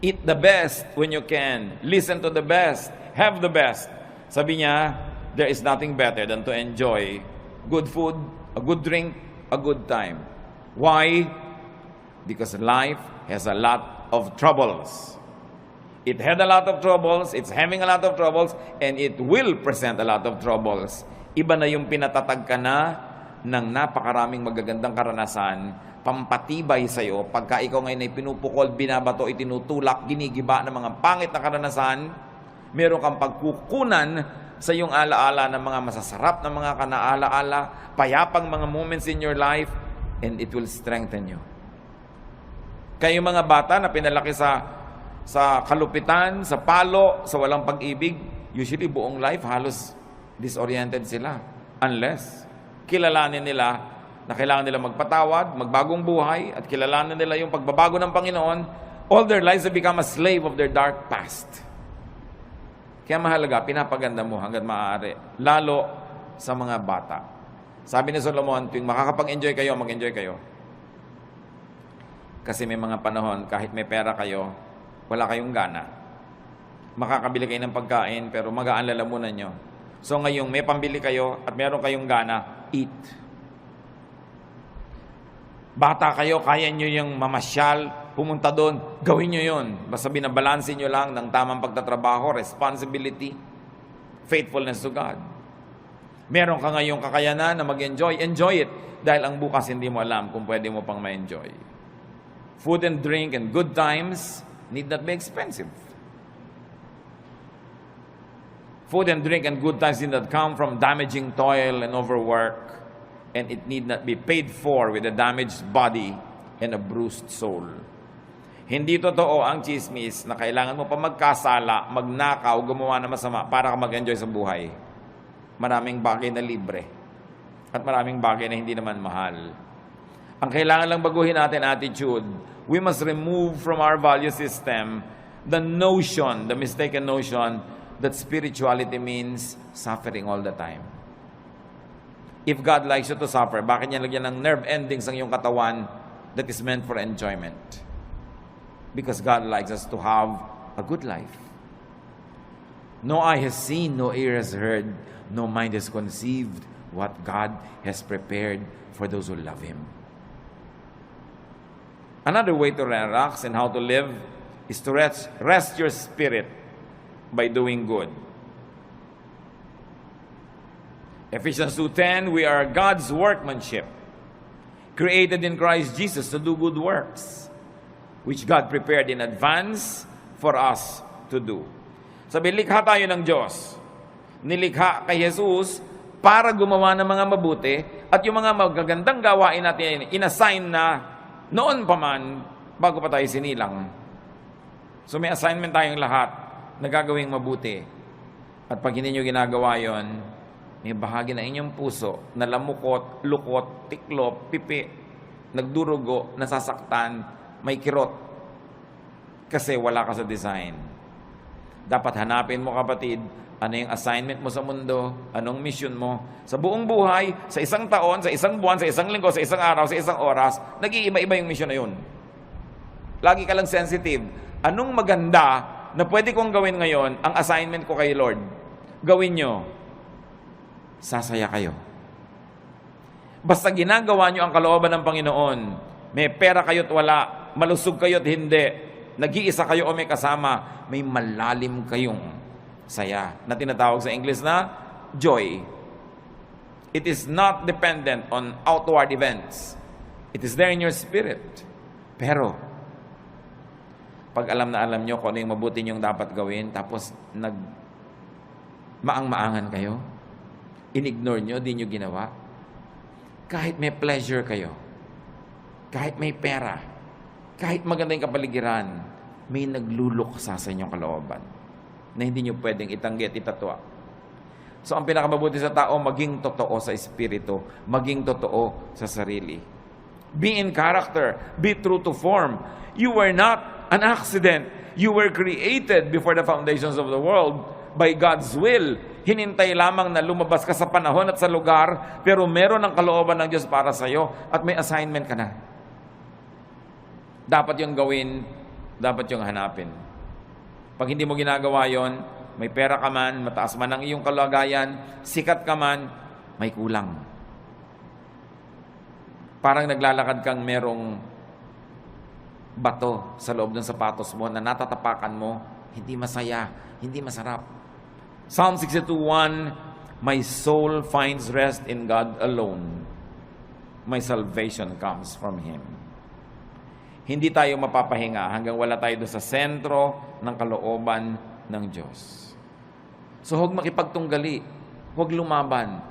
Eat the best when you can. Listen to the best. Have the best. Sabi niya, there is nothing better than to enjoy good food, a good drink, a good time. Why? Because life has a lot of troubles. It had a lot of troubles, it's having a lot of troubles, and it will present a lot of troubles. Iba na yung pinatatag ka na ng napakaraming magagandang karanasan, pampatibay sa'yo, pagka ikaw ngayon ay pinupukol, binabato, itinutulak, ginigiba ng mga pangit na karanasan, meron kang pagkukunan sa iyong alaala ng mga masasarap na mga kanaalaala, payapang mga moments in your life, and it will strengthen you. Kayo mga bata na pinalaki sa kalupitan, sa palo, sa walang pag-ibig, usually buong life halos disoriented sila. Unless kilalanin nila na kailangan nila magpatawad, magbagong buhay, at kilalanin nila yung pagbabago ng Panginoon, all their lives have become a slave of their dark past. Kaya mahalaga, pinapaganda mo hanggat maaari, lalo sa mga bata. Sabi ni Solomon, tuwing makakapag-enjoy kayo, mag-enjoy kayo. Kasi may mga panahon, kahit may pera kayo, wala kayong gana. Makakabili kayo ng pagkain, pero magaan lalamunan nyo. So ngayong may pambili kayo at meron kayong gana, eat. Bata kayo, kaya nyo yung mamasyal, pumunta doon, gawin nyo yun. Basta binabalansin nyo lang ng tamang pagtatrabaho, responsibility, faithfulness to God. Meron ka ngayong kakayanan na mag-enjoy, enjoy it. Dahil ang bukas hindi mo alam kung pwede mo pang ma-enjoy. Food and drink and good times need not be expensive. Food and drink and good times need not come from damaging toil and overwork, and it need not be paid for with a damaged body and a bruised soul. Hindi totoo ang chismis na kailangan mo pa magkasala, magnakaw, gumawa na masama para ka mag-enjoy sa buhay. Maraming bagay na libre at maraming bagay na hindi naman mahal. Ang kailangan lang baguhin natin attitude. We must remove from our value system the notion, the mistaken notion that spirituality means suffering all the time. If God likes you to suffer, bakit niya lagyan ng nerve endings ang iyong katawan that is meant for enjoyment? Because God likes us to have a good life. No eye has seen, no ear has heard, no mind has conceived what God has prepared for those who love Him. Another way to relax and how to live is to rest your spirit by doing good. Ephesians 2:10, we are God's workmanship, created in Christ Jesus to do good works, which God prepared in advance for us to do. Sabi, likha tayo ng Diyos. Nilikha kay Jesus para gumawa ng mga mabuti at yung mga magagandang gawain natin, inassign na noon pa man, bago pa tayo sinilang. So may assignment tayong lahat na gagawing mabuti. At pag hindi nyo ginagawa yon, may bahagi ng inyong puso na lamukot, lukot, tiklop, pipi, nagdurugo, nasasaktan, may kirot. Kasi wala ka sa design. Dapat hanapin mo, kapatid, ano yung assignment mo sa mundo, anong mission mo. Sa buong buhay, sa isang taon, sa isang buwan, sa isang linggo, sa isang araw, sa isang oras, nag-iiba-iba yung mission na yun. Lagi ka lang sensitive. Anong maganda na pwede kong gawin ngayon, ang assignment ko kay Lord? Gawin nyo. Sasaya kayo. Basta ginagawa nyo ang kalooban ng Panginoon, may pera kayo't wala, malusog kayo't hindi, nag-iisa kayo o may kasama, may malalim kayong saya na tinatawag sa English na joy. It is not dependent on outward events. It is there in your spirit. Pero, pag alam na alam nyo kung ano yung mabuti nyong dapat gawin, tapos maang-maangan kayo, in-ignore nyo, di nyo ginawa, kahit may pleasure kayo, kahit may pera, kahit maganda yung kapaligiran, may nagluluksa sa inyong kalooban na hindi nyo pwedeng itanggi at itatwa. So, ang pinakamabuti sa tao, maging totoo sa espiritu, maging totoo sa sarili. Be in character, be true to form. You were not an accident. You were created before the foundations of the world by God's will. Hinintay lamang na lumabas ka sa panahon at sa lugar, pero meron ng kalooban ng Diyos para sa iyo at may assignment ka na. Dapat yung gawin, dapat yung hanapin. Pag hindi mo ginagawa yon, may pera ka man, mataas man ang iyong kalagayan, sikat ka man, may kulang. Parang naglalakad kang merong bato sa loob ng sapatos mo na natatapakan mo, hindi masaya, hindi masarap. Psalm 62:1, my soul finds rest in God alone. My salvation comes from Him. Hindi tayo mapapahinga hanggang wala tayo doon sa sentro ng kalooban ng Diyos. So huwag makipagtunggali, huwag lumaban,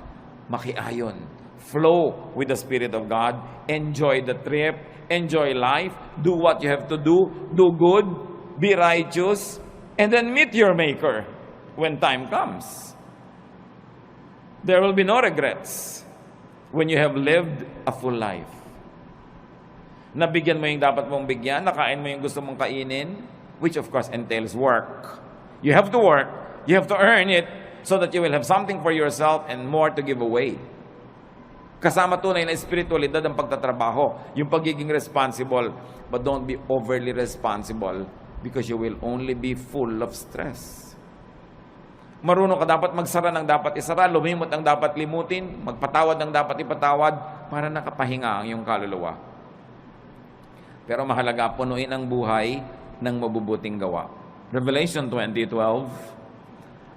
makiayon. Flow with the Spirit of God, enjoy the trip, enjoy life, do what you have to do good, be righteous, and then meet your Maker when time comes. There will be no regrets when you have lived a full life. Nabigyan mo yung dapat mong bigyan, nakain mo yung gusto mong kainin, which of course entails work. You have to work, you have to earn it, so that you will have something for yourself and more to give away. Kasama tunay na espiritualidad ang pagtatrabaho, yung pagiging responsible, but don't be overly responsible because you will only be full of stress. Marunong ka dapat magsara ng dapat isara, lumimot ang dapat limutin, magpatawad ng dapat ipatawad, para nakapahinga ang iyong kaluluwa. Pero mahalaga, punuin ang buhay ng mabubuting gawa. Revelation 20:12,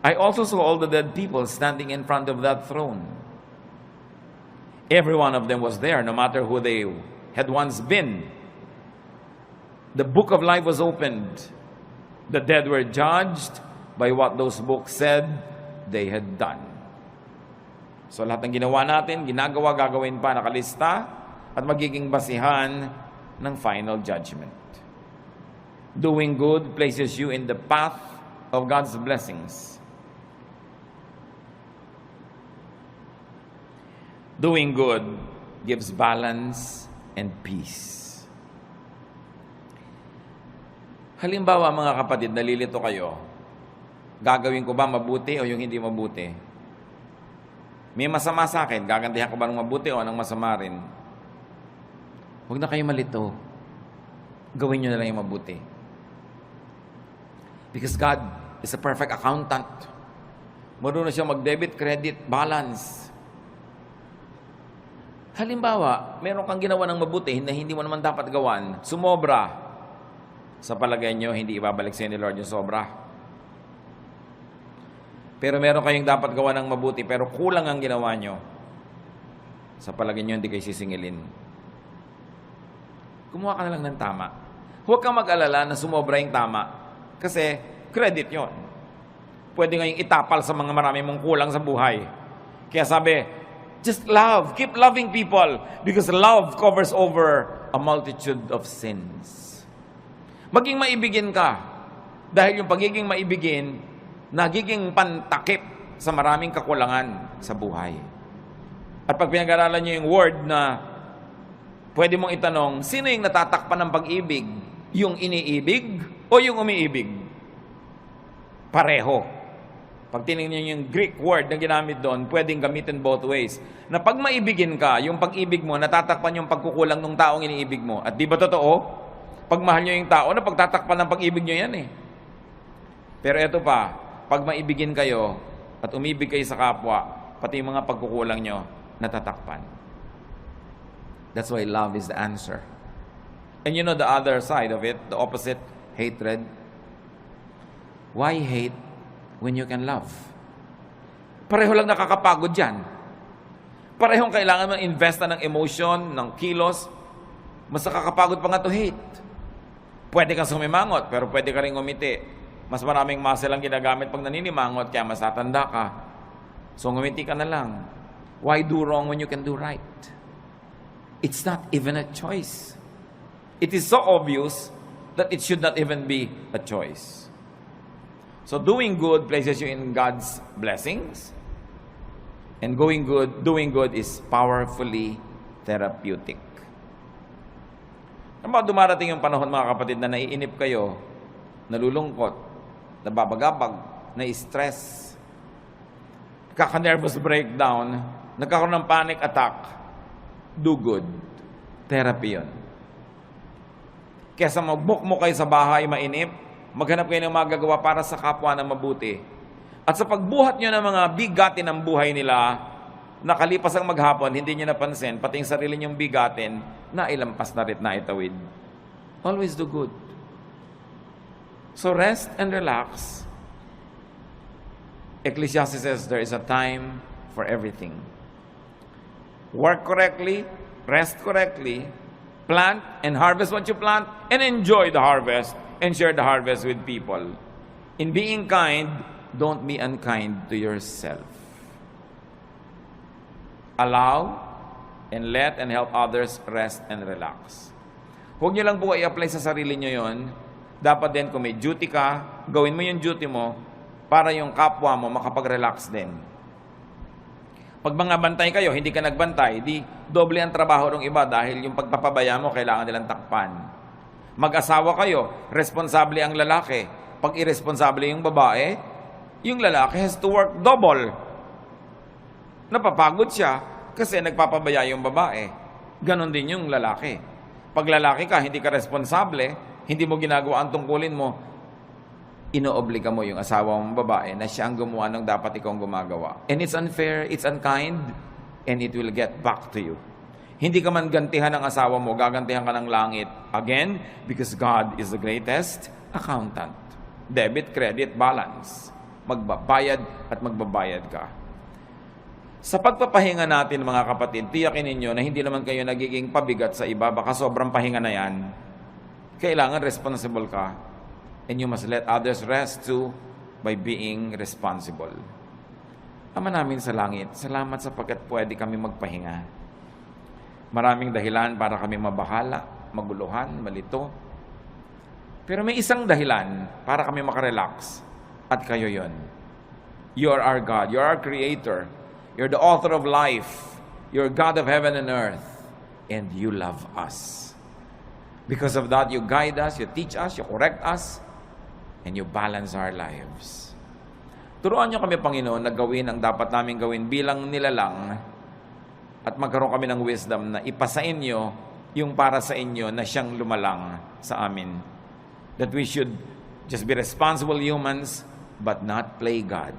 I also saw all the dead people standing in front of that throne. Every one of them was there, no matter who they had once been. The book of life was opened. The dead were judged by what those books said they had done. So lahat ng ginawa natin, ginagawa, gagawin pa, nakalista, at magiging basihan ng final judgment. Doing good places you in the path of God's blessings. Doing good gives balance and peace. Halimbawa, mga kapatid, nalilito kayo, gagawin ko ba mabuti o yung hindi mabuti? May masama sa akin, gagantihan ko ba ng mabuti o ng masama rin? Huwag na kayo malito. Gawin nyo na lang yung mabuti. Because God is a perfect accountant. Marunong siya mag-debit, credit, balance. Halimbawa, meron kang ginawa ng mabuti na hindi mo naman dapat gawan, sumobra. Sa palagay nyo, hindi ibabalik sa ni Lord yung sobra. Pero meron kayong dapat gawa ng mabuti, pero kulang ang ginawa nyo. Sa palagay nyo, hindi kayo sisingilin. Kumuha ka na lang ng tama. Huwag kang mag-alala na sumobra yung tama. Kasi, credit yon. Pwede ngayong itapal sa mga marami mong kulang sa buhay. Kaya sabi, just love. Keep loving people. Because love covers over a multitude of sins. Maging maibigin ka. Dahil yung pagiging maibigin, nagiging pantakip sa maraming kakulangan sa buhay. At pag pinag-aralan nyo yung word na pwede mong itanong, sino yung natatakpan ng pag-ibig? Yung iniibig o yung umiibig? Pareho. Pag tinignan nyo yung Greek word na ginamit doon, pwedeng gamitin both ways. Na pag maibigin ka, yung pag-ibig mo, natatakpan yung pagkukulang ng taong iniibig mo. At di ba totoo? Pag mahal nyo yung tao, napagtatakpan ng pag-ibig nyo yan eh. Pero eto pa, pag maibigin kayo at umibig kayo sa kapwa, pati yung mga pagkukulang nyo, natatakpan. That's why love is the answer. And you know the other side of it, the opposite, hatred. Why hate when you can love? Pareho lang nakakapagod yan. Parehong kailangan mo invest na ng emotion, ng kilos. Mas nakakapagod pa nga to hate. Pwede kang sumimangot, pero pwede ka rin ngumiti. Mas maraming muscle ang ginagamit pag naninimangot, kaya mas tatanda ka. So ngumiti ka na lang. Why do wrong when you can do right? It's not even a choice. It is so obvious that it should not even be a choice. So doing good places you in God's blessings. And doing good is powerfully therapeutic. Ano ba dumarating yung panahon, mga kapatid, na naiinip kayo, nalulungkot, nababagabag, na-stress, kaka-nervous breakdown, nagkakaroon ng panic attack, do good. Therapy yun. Kesa mag-book mo kayo sa bahay, mainip, maghanap kayo ng magagawa para sa kapwa na mabuti. At sa pagbuhat nyo ng mga bigatin ng buhay nila, nakalipas ang maghapon, hindi nyo napansin, pati yung sarili nyong bigatin, nailampas na rin na itawid. Always do good. So rest and relax. Ecclesiastes says there is a time for everything. Work correctly, rest correctly, plant and harvest what you plant, and enjoy the harvest and share the harvest with people. In being kind, don't be unkind to yourself. Allow and let and help others rest and relax. Huwag nyo lang po i-apply sa sarili nyo yon. Dapat din kung may duty ka, gawin mo yung duty mo para yung kapwa mo makapag-relax din. Pag mga bantay kayo, hindi ka nagbantay, di doble ang trabaho ng iba dahil yung pagpapabaya mo kailangan nilang takpan. Mag-asawa kayo, responsable ang lalaki. Pag irresponsable yung babae, yung lalaki has to work double. Napapagod siya kasi nagpapabaya yung babae. Ganon din yung lalaki. Pag lalaki ka, hindi ka responsable, hindi mo ginagawa ang tungkulin mo, inoobliga mo yung asawa mong babae na siya ang gumawa ng dapat ikaw gumagawa. And it's unfair, it's unkind, and it will get back to you. Hindi ka man gantihan ng asawa mo, gagantihan ka ng langit. Again, because God is the greatest accountant. Debit, credit, balance. Magbabayad at magbabayad ka. Sa pagpapahinga natin, mga kapatid, tiyakin ninyo na hindi naman kayo nagiging pabigat sa iba, baka sobrang pahinga na yan. Kailangan responsible ka. And you must let others rest too by being responsible. Ama namin sa langit, salamat sapagkat pwede kami magpahinga. Maraming dahilan para kami mabahala, maguluhan, malito. Pero may isang dahilan para kami makarelax. At kayo yon. You are our God. You are our Creator. You're the author of life. You're God of heaven and earth. And you love us. Because of that, you guide us, you teach us, you correct us, and you balance our lives. Turuan niyo kami, Panginoon, na gawin ang dapat namin gawin bilang nilalang at magkaroon kami ng wisdom na ipasa inyo yung para sa inyo na siyang lumalang sa amin. That we should just be responsible humans but not play God.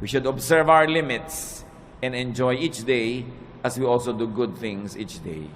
We should observe our limits and enjoy each day as we also do good things each day.